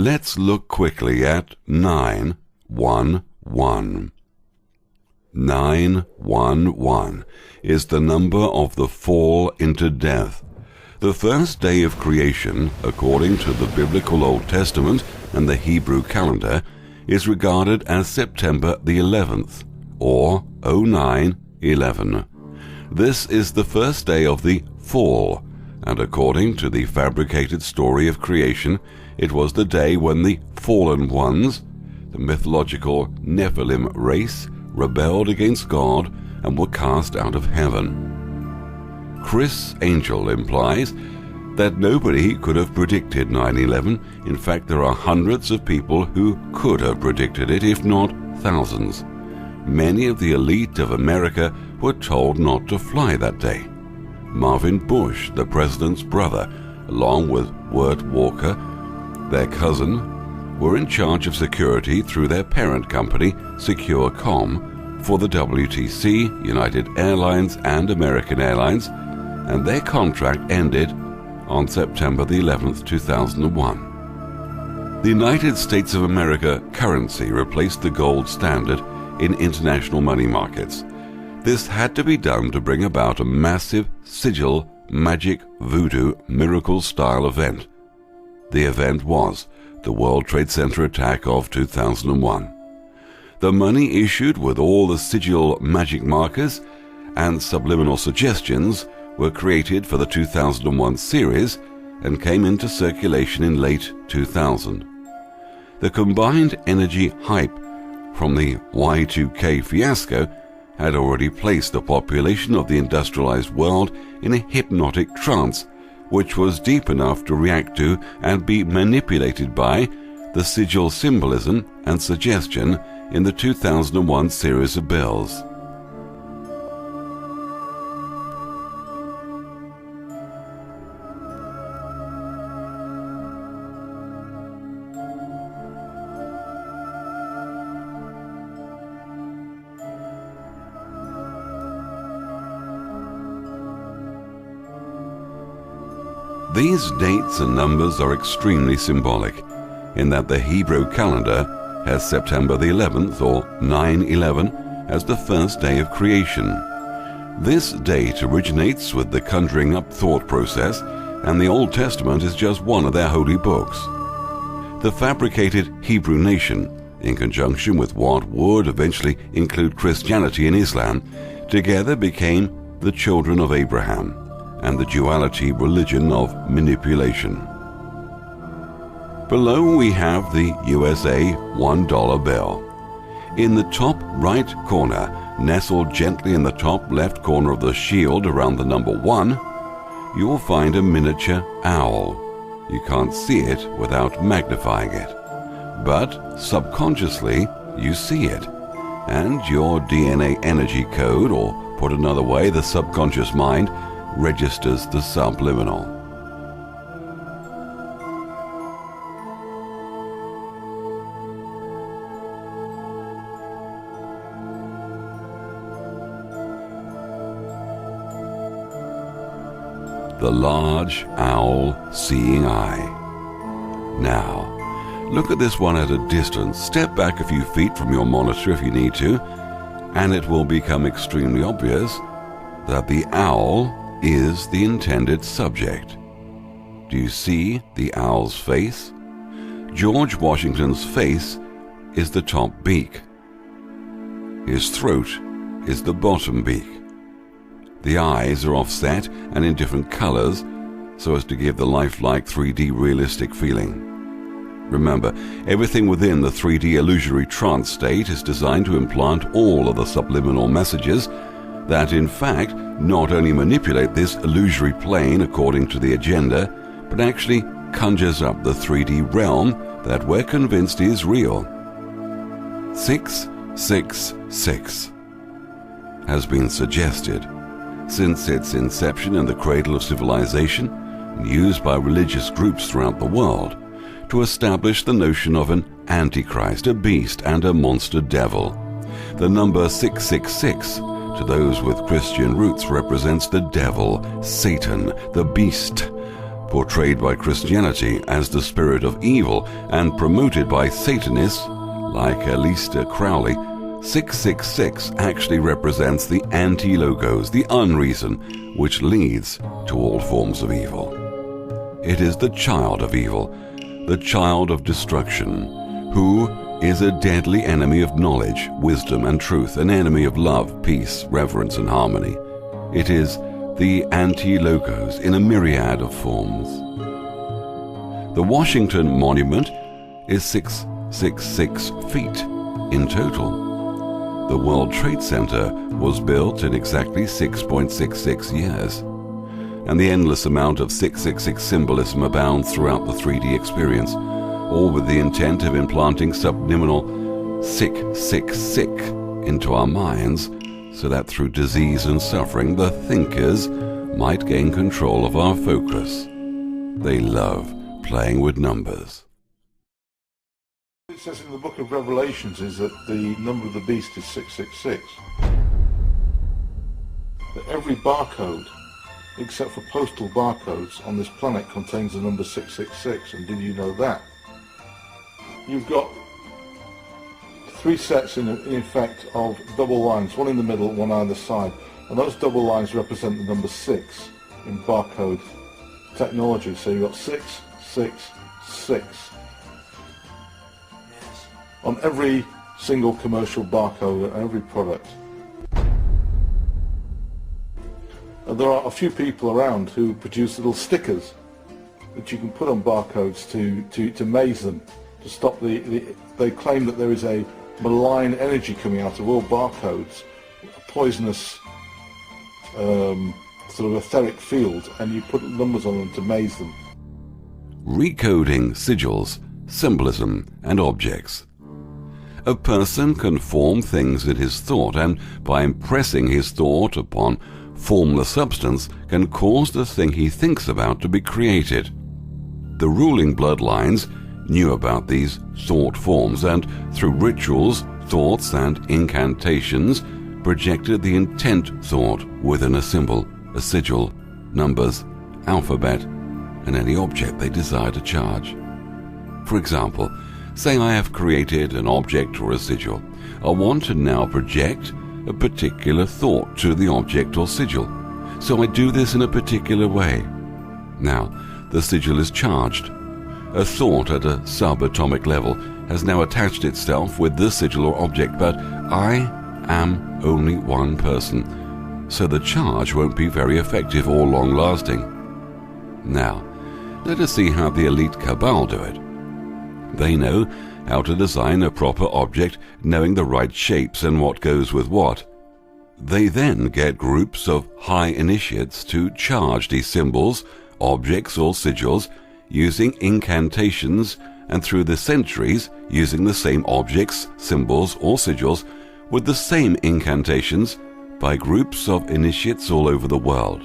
Let's look quickly at 911. 911 is the number of the fall into death. The first day of creation, according to the biblical Old Testament and the Hebrew calendar, is regarded as September the 11th, or 0911. This is the first day of the fall, and according to the fabricated story of creation, it was the day when the fallen ones, the mythological Nephilim race, rebelled against God and were cast out of heaven. Chris Angel implies that nobody could have predicted 9/11. In fact, there are hundreds of people who could have predicted it, if not thousands. Many of the elite of America were told not to fly that day. Marvin Bush, the president's brother, along with Wirt Walker, their cousin, were in charge of security through their parent company, SecureCom, for the WTC, United Airlines, and American Airlines, and their contract ended on September the 11th, 2001. The United States of America currency replaced the gold standard in international money markets. This had to be done to bring about a massive sigil, magic, voodoo, miracle-style event. The event was the World Trade Center attack of 2001. The money issued with all the sigil magic markers and subliminal suggestions were created for the 2001 series and came into circulation in late 2000. The combined energy hype from the Y2K fiasco had already placed the population of the industrialized world in a hypnotic trance, which was deep enough to react to and be manipulated by the sigil symbolism and suggestion in the 2001 series of bills. These dates and numbers are extremely symbolic, in that the Hebrew calendar has September the 11th, or 9/11, as the first day of creation. This date originates with the conjuring up thought process, and the Old Testament is just one of their holy books. The fabricated Hebrew nation, in conjunction with what would eventually include Christianity and Islam, together became the children of Abraham and the duality religion of manipulation. Below we have the USA $1 bill. In the top right corner, nestled gently in the top left corner of the shield around the number 1, you'll find a miniature owl. You can't see it without magnifying it, but subconsciously you see it, and your DNA energy code, or put another way, the subconscious mind, registers the subliminal. The large owl seeing eye. Now, look at this one at a distance. Step back a few feet from your monitor if you need to, and it will become extremely obvious that the owl is the intended subject. Do you see the owl's face? George Washington's face is the top beak. His throat is the bottom beak. The eyes are offset and in different colors so as to give the lifelike 3D realistic feeling. Remember, everything within the 3D illusory trance state is designed to implant all of the subliminal messages that in fact not only manipulate this illusory plane according to the agenda, but actually conjures up the 3D realm that we're convinced is real. 666 has been suggested since its inception in the cradle of civilization, and used by religious groups throughout the world to establish the notion of an antichrist, a beast, and a monster devil. The number 666 to those with Christian roots represents the devil, Satan, the beast, portrayed by Christianity as the spirit of evil and promoted by Satanists like Aleister Crowley, 666 actually represents the anti-logos, the unreason, which leads to all forms of evil. It is the child of evil, the child of destruction, who is a deadly enemy of knowledge, wisdom, and truth, an enemy of love, peace, reverence, and harmony. It is the anti-logos in a myriad of forms. The Washington Monument is 666 feet in total. The World Trade Center was built in exactly 6.66 years. And the endless amount of 666 symbolism abounds throughout the 3D experience, all with the intent of implanting subliminal sick into our minds, so that through disease and suffering the thinkers might gain control of our focus. They love playing with numbers. It says in the book of Revelations is that the number of the beast is 666. That every barcode, except for postal barcodes, on this planet contains the number 666. And did you know that? You've got 3 sets in effect of double lines, one in the middle, one either side. And those double lines represent the number 6 in barcode technology. So you've got 666 on every single commercial barcode and every product. And there are a few people around who produce little stickers that you can put on barcodes to maze them, to stop they claim that there is a malign energy coming out of all barcodes, a poisonous sort of etheric field, and you put numbers on them to maze them. Recoding sigils, symbolism, and objects. A person can form things in his thought, and by impressing his thought upon formless substance can cause the thing he thinks about to be created. The ruling bloodlines knew about these thought forms, and through rituals, thoughts, and incantations projected the intent thought within a symbol, a sigil, numbers, alphabet, and any object they desire to charge. For example, say I have created an object or a sigil. I want to now project a particular thought to the object or sigil. So I do this in a particular way. Now, the sigil is charged. A thought at a subatomic level has now attached itself with the sigil or object, but I am only one person, so the charge won't be very effective or long-lasting. Now, let us see how the elite cabal do it. They know how to design a proper object, knowing the right shapes and what goes with what. They then get groups of high initiates to charge these symbols, objects or sigils using incantations, and through the centuries using the same objects, symbols or sigils with the same incantations by groups of initiates all over the world.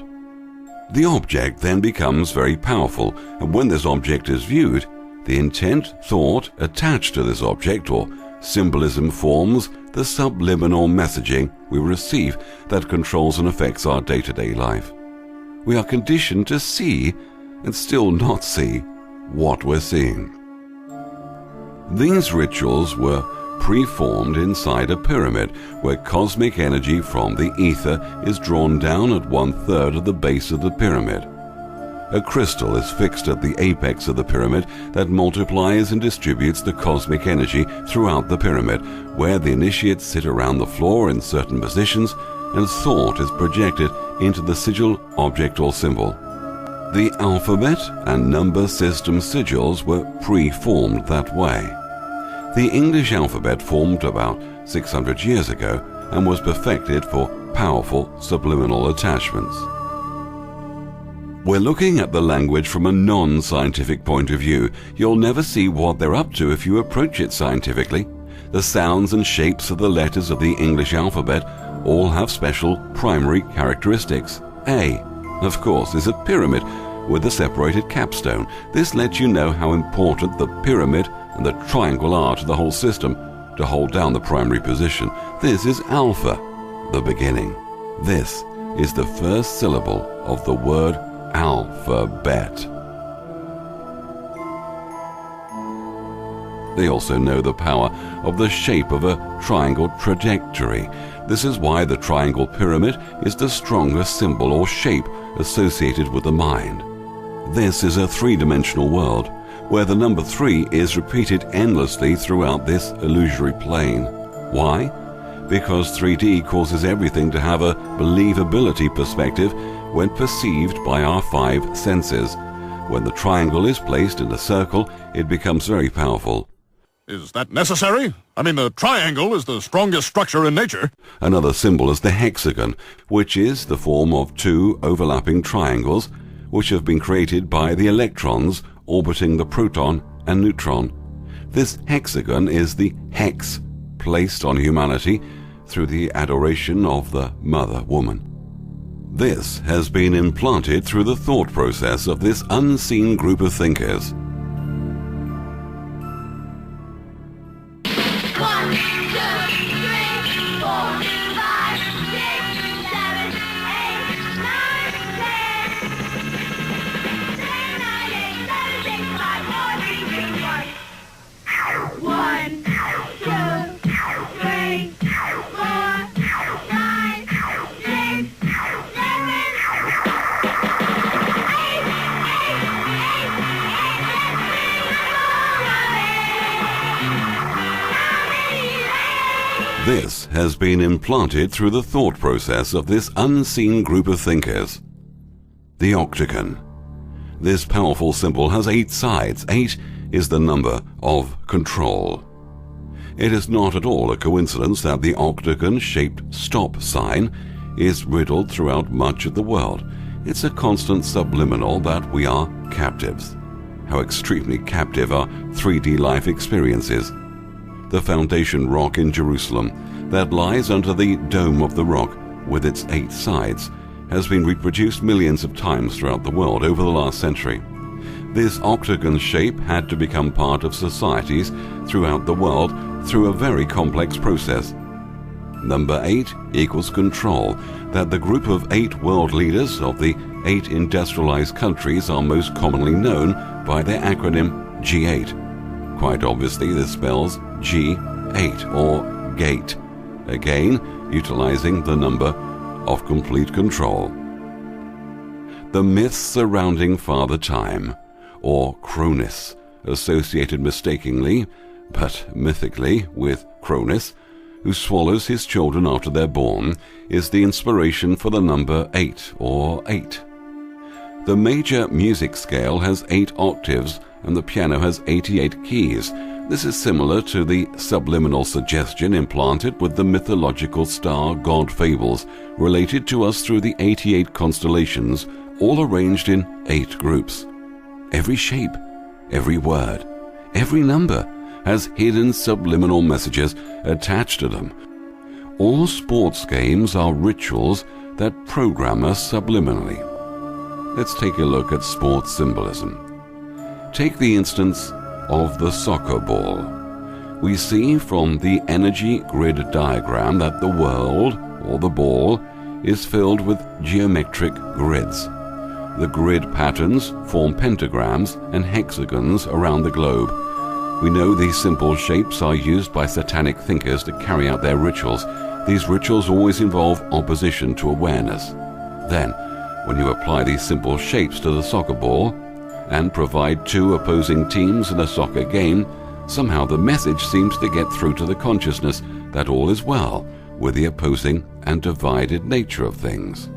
The object then becomes very powerful, and when this object is viewed, the intent thought attached to this object or symbolism forms the subliminal messaging we receive that controls and affects our day-to-day life. We are conditioned to see and still not see what we're seeing. These rituals were preformed inside a pyramid where cosmic energy from the ether is drawn down at 1/3 of the base of the pyramid. A crystal is fixed at the apex of the pyramid that multiplies and distributes the cosmic energy throughout the pyramid, where the initiates sit around the floor in certain positions and thought is projected into the sigil, object or symbol. The alphabet and number system sigils were pre-formed that way. The English alphabet formed about 600 years ago and was perfected for powerful subliminal attachments. We're looking at the language from a non-scientific point of view. You'll never see what they're up to if you approach it scientifically. The sounds and shapes of the letters of the English alphabet all have special primary characteristics. A, of course, is a pyramid with a separated capstone. This lets you know how important the pyramid and the triangle are to the whole system to hold down the primary position. This is alpha, the beginning. This is the first syllable of the word alphabet. They also know the power of the shape of a triangle trajectory. This is why the triangle pyramid is the strongest symbol or shape associated with the mind. This is a three-dimensional world, where the number 3 is repeated endlessly throughout this illusory plane. Why? Because 3D causes everything to have a believability perspective when perceived by our 5 senses. When the triangle is placed in a circle, it becomes very powerful. Is that necessary? I mean, the triangle is the strongest structure in nature. Another symbol is the hexagon, which is the form of 2 overlapping triangles, which have been created by the electrons orbiting the proton and neutron. This hexagon is the hex placed on humanity through the adoration of the Mother Woman. This has been implanted through the thought process of this unseen group of thinkers. 1, 2, 3, 4, 5, 6, 7, 8, 9, 10. 10, 9, 8, 7, 6, 5, 4, 3, 2, 1. 1, 2, 3, 4, 5, 6, 7, 8. This has been implanted through the thought process of this unseen group of thinkers. The octagon. This powerful symbol has 8 sides. 8 is the number of control. It is not at all a coincidence that the octagon-shaped stop sign is riddled throughout much of the world. It's a constant subliminal that we are captives. How extremely captive our 3D life experience is. The foundation rock in Jerusalem that lies under the Dome of the Rock with its 8 sides has been reproduced millions of times throughout the world over the last century. This octagon shape had to become part of societies throughout the world through a very complex process. Number 8 equals control, that the group of 8 world leaders of the 8 industrialized countries are most commonly known by their acronym G8. Quite obviously, this spells G8 or gate, again utilizing the number of complete control. The myths surrounding Father Time, or Cronus, associated mistakenly, but mythically, with Cronus, who swallows his children after they're born, is the inspiration for the number 8 or 8. The major music scale has 8 octaves and the piano has 88 keys. This is similar to the subliminal suggestion implanted with the mythological star god fables related to us through the 88 constellations, all arranged in 8 groups. Every shape, every word, every number has hidden subliminal messages attached to them. All sports games are rituals that program us subliminally. Let's take a look at sports symbolism. Take the instance of the soccer ball. We see from the energy grid diagram that the world, or the ball, is filled with geometric grids. The grid patterns form pentagrams and hexagons around the globe. We know these simple shapes are used by satanic thinkers to carry out their rituals. These rituals always involve opposition to awareness. Then, when you apply these simple shapes to the soccer ball and provide 2 opposing teams in a soccer game, somehow the message seems to get through to the consciousness that all is well with the opposing and divided nature of things.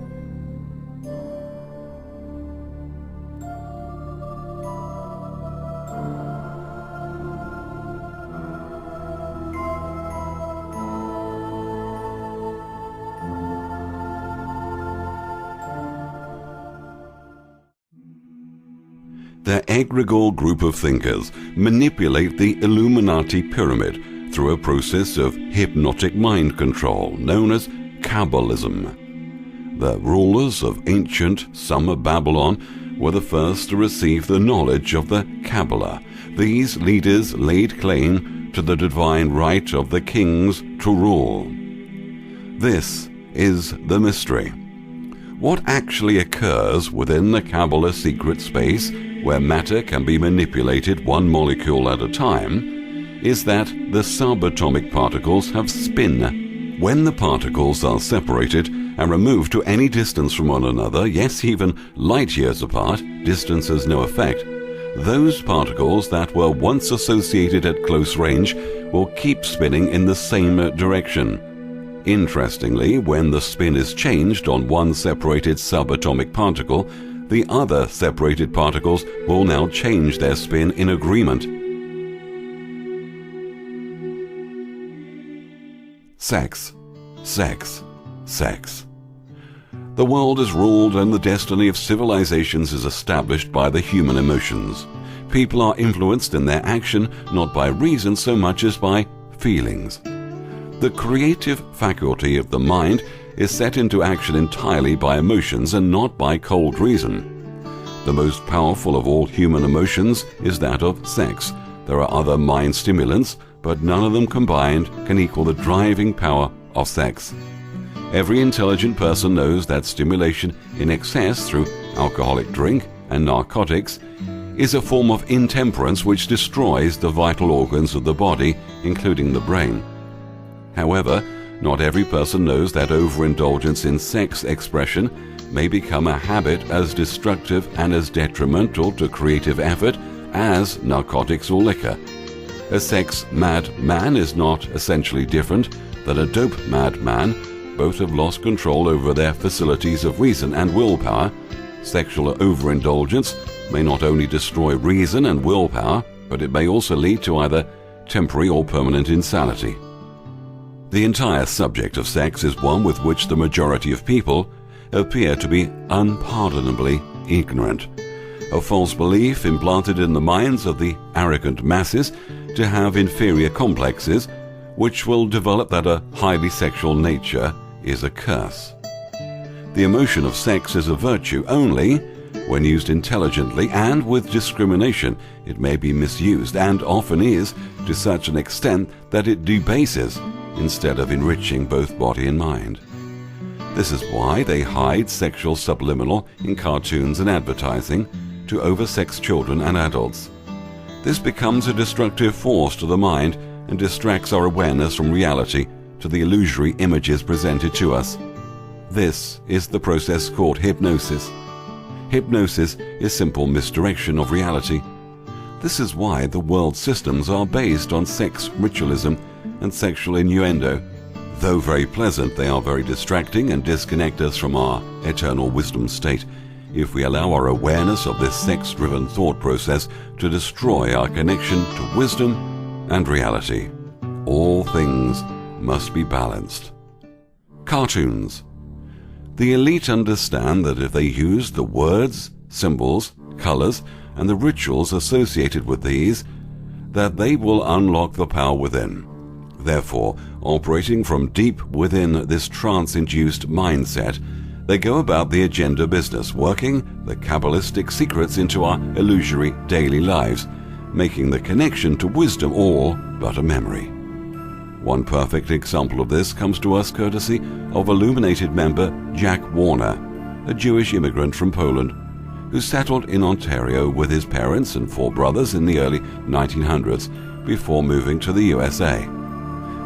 The egregore group of thinkers manipulate the Illuminati pyramid through a process of hypnotic mind control known as Kabbalism. The rulers of ancient Summer Babylon were the first to receive the knowledge of the Kabbalah. These leaders laid claim to the divine right of the kings to rule. This is the mystery. What actually occurs within the Kabbalah secret space, where matter can be manipulated one molecule at a time, is that the subatomic particles have spin. When the particles are separated and removed to any distance from one another, yes, even light years apart, distance has no effect, those particles that were once associated at close range will keep spinning in the same direction. Interestingly, when the spin is changed on one separated subatomic particle, the other separated particles will now change their spin in agreement. Sex, sex, sex. The world is ruled and the destiny of civilizations is established by the human emotions. People are influenced in their action not by reason so much as by feelings. The creative faculty of the mind is set into action entirely by emotions and not by cold reason. The most powerful of all human emotions is that of sex. There are other mind stimulants, but none of them combined can equal the driving power of sex. Every intelligent person knows that stimulation in excess through alcoholic drink and narcotics is a form of intemperance which destroys the vital organs of the body, including the brain. However, not every person knows that overindulgence in sex expression may become a habit as destructive and as detrimental to creative effort as narcotics or liquor. A sex-mad man is not essentially different than a dope-mad man. Both have lost control over their facilities of reason and willpower. Sexual overindulgence may not only destroy reason and willpower, but it may also lead to either temporary or permanent insanity. The entire subject of sex is one with which the majority of people appear to be unpardonably ignorant. A false belief implanted in the minds of the arrogant masses to have inferior complexes, which will develop that a highly sexual nature is a curse. The emotion of sex is a virtue only when used intelligently and with discrimination. It may be misused, and often is, to such an extent that it debases instead of enriching both body and mind. This is why they hide sexual subliminal in cartoons and advertising to oversex children and adults. This becomes a destructive force to the mind and distracts our awareness from reality to the illusory images presented to us. This is the process called hypnosis. Hypnosis is simple misdirection of reality. This is why the world systems are based on sex ritualism and sexual innuendo. Though very pleasant, they are very distracting and disconnect us from our eternal wisdom state if we allow our awareness of this sex-driven thought process to destroy our connection to wisdom and reality. All things must be balanced. Cartoons. The elite understand that if they use the words, symbols, colors, and the rituals associated with these, that they will unlock the power within. Therefore, operating from deep within this trance-induced mindset, they go about the agenda business, working the Kabbalistic secrets into our illusory daily lives, making the connection to wisdom all but a memory. One perfect example of this comes to us courtesy of Illuminated member Jack Warner, a Jewish immigrant from Poland, who settled in Ontario with his parents and 4 brothers in the early 1900s before moving to the USA.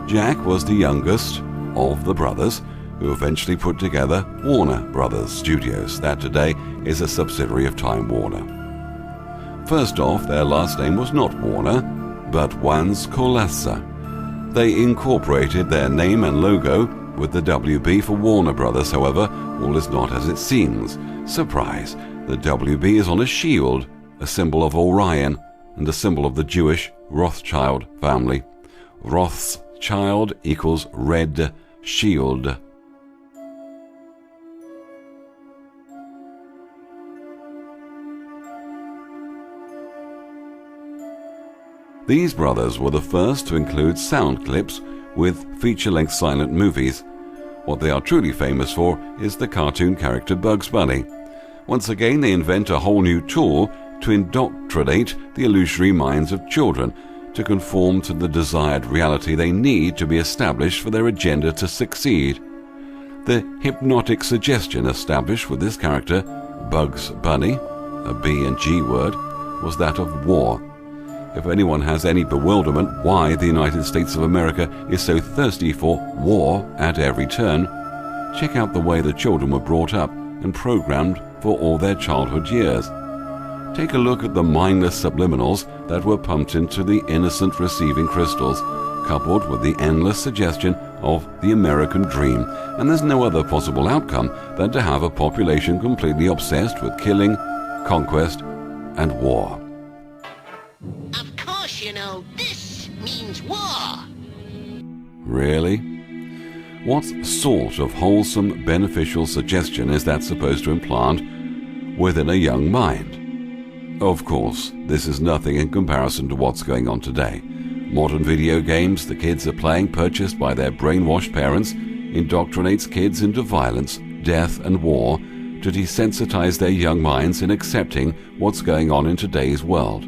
Jack was the youngest of the brothers, who eventually put together Warner Brothers Studios, that today is a subsidiary of Time Warner. First off, their last name was not Warner, but Wands Kolassa. They incorporated their name and logo with the WB for Warner Brothers. However, all is not as it seems. Surprise! The WB is on a shield, a symbol of Orion, and a symbol of the Jewish Rothschild family. Rothschild equals red shield. These brothers were the first to include sound clips with feature-length silent movies. What they are truly famous for is the cartoon character Bugs Bunny. Once again, they invent a whole new tool to indoctrinate the illusory minds of children to conform to the desired reality they need to be established for their agenda to succeed. The hypnotic suggestion established with this character, Bugs Bunny, a B and G word, was that of war. if anyone has any bewilderment why the United States of America is so thirsty for war at every turn, check out the way the children were brought up and programmed for all their childhood years. Take a look at the mindless subliminals that were pumped into the innocent receiving crystals, coupled with the endless suggestion of the American dream, and there's no other possible outcome than to have a population completely obsessed with killing, conquest, and war. Of course, you know, this means war. Really? What sort of wholesome, beneficial suggestion is that supposed to implant within a young mind? Of course, this is nothing in comparison to what's going on today. Modern video games the kids are playing, purchased by their brainwashed parents, indoctrinates kids into violence, death, and war to desensitize their young minds in accepting what's going on in today's world.